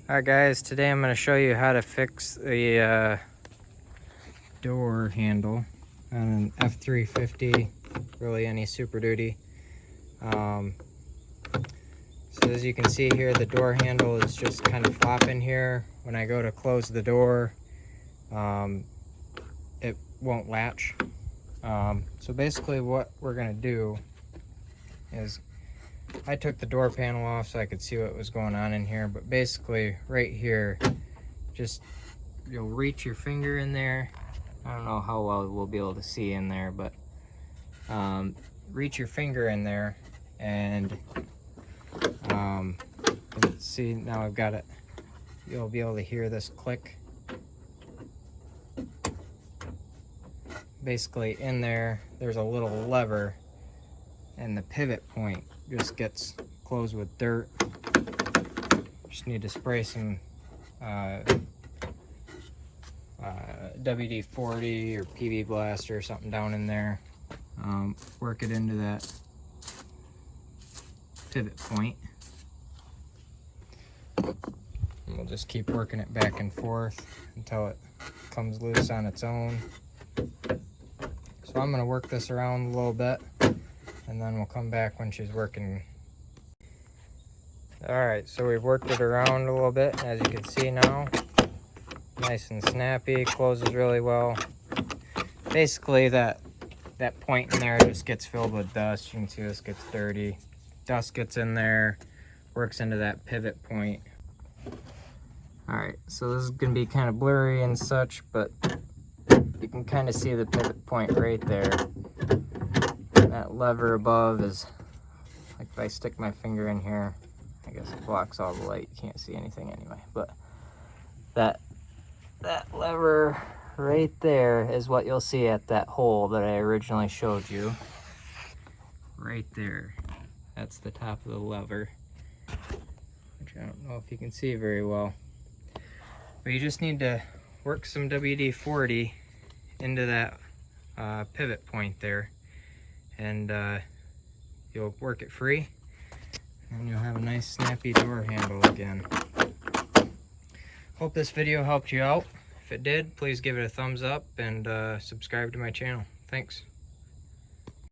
Alright guys, today I'm going to show you how to fix the door handle on an F350, really any Super Duty. So as you can see here, the door handle is just kind of flopping here. When I go to close the door, it won't latch. So basically what we're going to do is, I took the door panel off so I could see what was going on in here, but basically right here, just you'll reach your finger in there. I don't know how well we'll be able to see in there, but reach your finger in there and see, now I've got it. You'll be able to hear this click. Basically in there, there's a little lever and the pivot point just gets closed with dirt. Just need to spray some WD-40 or PB Blaster or something down in there. Work it into that pivot point. And we'll just keep working it back and forth until it comes loose on its own. So I'm going to work this around a little bit, and then we'll come back when she's working. Alright, so we've worked it around a little bit. As you can see now, nice and snappy, closes really well. Basically that point in there just gets filled with dust. You can see this gets dirty. Dust gets in there, works into that pivot point. Alright, so this is going to be kind of blurry and such, but you can kind of see the pivot point right there. That lever above is, like if I stick my finger in here, I guess it blocks all the light, you can't see anything anyway, but that lever right there is what you'll see at that hole that I originally showed you. Right there. That's the top of the lever, which I don't know if you can see very well. But you just need to work some WD-40 into that pivot point there, and you'll work it free, and you'll have a nice snappy door handle again. Hope this video helped you out. If it did, please give it a thumbs up and subscribe to my channel. Thanks.